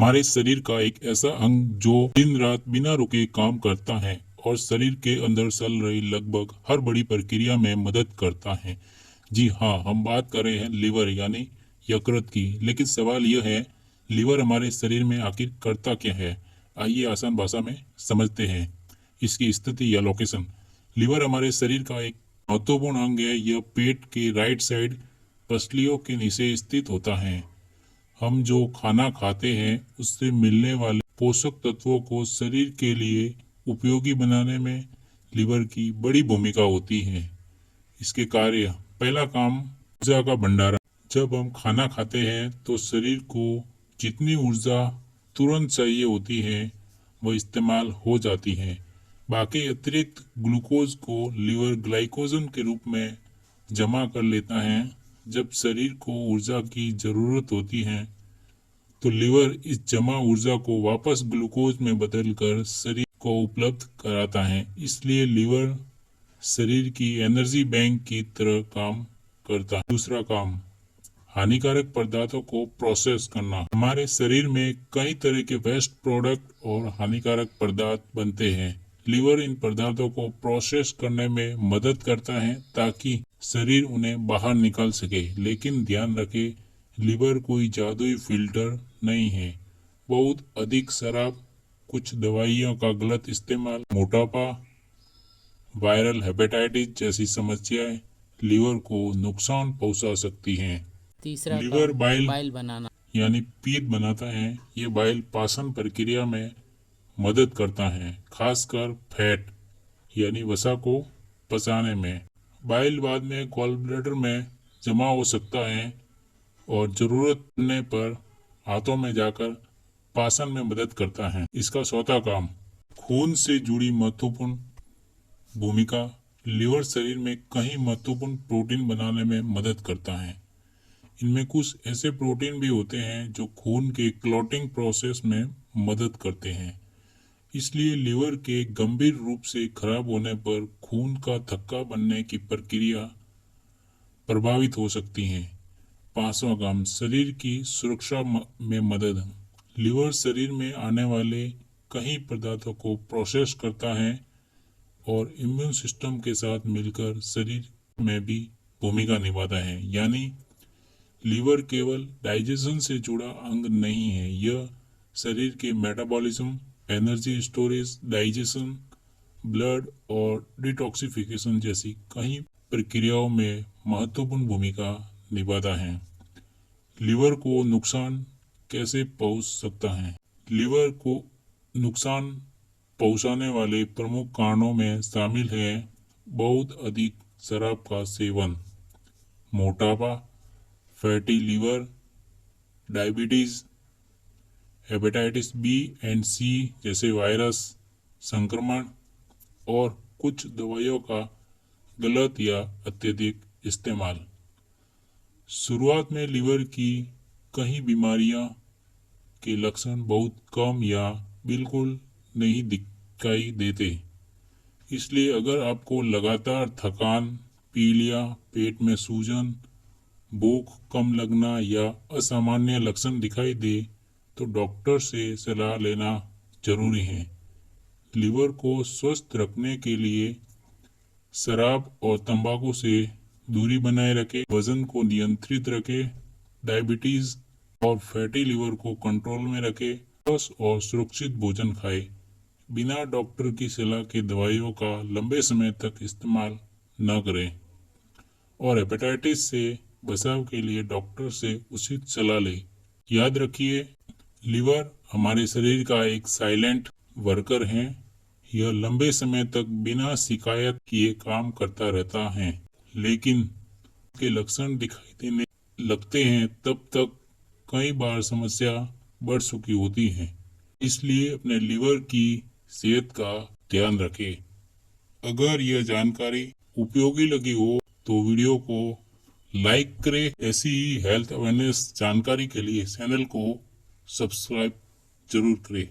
हमारे शरीर का एक ऐसा अंग जो दिन रात बिना रुके काम करता है और शरीर के अंदर चल रही लगभग हर बड़ी प्रक्रिया में मदद करता है। जी हाँ, हम बात कर रहे हैं लीवर यानी यकृत की। लेकिन सवाल यह है, लीवर हमारे शरीर में आखिर करता क्या है? आइए आसान भाषा में समझते हैं इसकी स्थिति या लोकेशन। लीवर हमारे शरीर का एक महत्वपूर्ण अंग है। यह पेट के राइट साइड पसलियों के नीचे स्थित होता है। हम जो खाना खाते हैं उससे मिलने वाले पोषक तत्वों को शरीर के लिए उपयोगी बनाने में लीवर की बड़ी भूमिका होती है। इसके कार्य: पहला काम, ऊर्जा का भंडारण। जब हम खाना खाते हैं तो शरीर को जितनी ऊर्जा तुरंत चाहिए होती है वह इस्तेमाल हो जाती है। बाकी अतिरिक्त ग्लूकोज को लीवर ग्लाइकोजन के रूप में जमा कर लेता है। जब शरीर को ऊर्जा की जरूरत होती है तो लीवर इस जमा ऊर्जा को वापस ग्लूकोज में बदलकर शरीर को उपलब्ध कराता है। इसलिए लीवर शरीर की एनर्जी बैंक की तरह काम करता है। दूसरा काम, हानिकारक पदार्थों को प्रोसेस करना। हमारे शरीर में कई तरह के वेस्ट प्रोडक्ट और हानिकारक पदार्थ बनते हैं। लीवर इन पदार्थों को प्रोसेस करने में मदद करता है ताकि शरीर उन्हें बाहर निकाल सके। लेकिन ध्यान रखें, लीवर कोई जादुई फिल्टर नहीं है। बहुत अधिक शराब, कुछ दवाइयों का गलत इस्तेमाल, मोटापा, वायरल हेपेटाइटिस जैसी समस्याएं लीवर को नुकसान पहुंचा सकती हैं। तीसरा लीवर काम, बाइल बनाना यानी पीत बनाता है। ये बाइल पाचन प्रक्रिया में मदद करता है, खासकर फैट यानी वसा को पचाने में। बाइल बाद में गॉल ब्लैडर में जमा हो सकता है और जरूरत पड़ने पर हाथों में जाकर पाचन में मदद करता है। इसका चौथा काम, खून से जुड़ी महत्वपूर्ण भूमिका। लीवर शरीर में कई महत्वपूर्ण प्रोटीन बनाने में मदद करता है। इनमें कुछ ऐसे प्रोटीन भी होते हैं जो खून के क्लॉटिंग प्रोसेस में मदद करते हैं। इसलिए लीवर के गंभीर रूप से खराब होने पर खून का थक्का बनने की प्रक्रिया प्रभावित हो सकती है। पांचवा काम, शरीर की सुरक्षा में मदद। लीवर शरीर में आने वाले कई पदार्थों को प्रोसेस करता है और इम्यून सिस्टम के साथ मिलकर शरीर में भी भूमिका निभाता है। यानी लीवर केवल डाइजेशन से जुड़ा अंग नहीं है, यह शरीर के metabolism, energy storage, digestion, blood और डिटॉक्सिफिकेशन जैसी कई प्रक्रियाओं में महत्वपूर्ण भूमिका निभाता है। लीवर को नुकसान कैसे पहुंच सकता है? लीवर को नुकसान पहुंचाने वाले प्रमुख कारणों में शामिल है बहुत अधिक शराब का सेवन, मोटापा, fatty liver, diabetes, hepatitis B and C जैसे वायरस संक्रमण और कुछ दवाइयों का गलत या अत्यधिक इस्तेमाल। शुरुआत में लीवर की कई बीमारियां के लक्षण बहुत कम या बिल्कुल नहीं दिखाई देते। इसलिए अगर आपको लगातार थकान, पीलिया, पेट में सूजन, भूख कम लगना या असामान्य लक्षण दिखाई दे तो डॉक्टर से सलाह लेना जरूरी है। लीवर को स्वस्थ रखने के लिए शराब और तंबाकू से दूरी बनाए रखें, वजन को नियंत्रित रखें, डायबिटीज और फैटी लीवर को कंट्रोल में रखें, स्वस्थ और सुरक्षित भोजन खाएं, बिना डॉक्टर की सलाह के दवाइयों का लंबे समय तक इस्तेमाल न करें और हेपेटाइटिस से बचाव के लिए डॉक्टर से उचित सलाह लें। याद रखिए, लीवर हमारे शरीर का एक साइलेंट वर्कर है। यह लंबे समय तक बिना शिकायत किए काम करता रहता है, लेकिन के लक्षण दिखाई देने लगते हैं तब तक कई बार समस्या बढ़ चुकी होती है। इसलिए अपने लीवर की सेहत का ध्यान रखें। अगर यह जानकारी उपयोगी लगी हो तो वीडियो को लाइक करें। ऐसी ही हेल्थ अवेयरनेस जानकारी के लिए चैनल को सब्सक्राइब जरूर करें।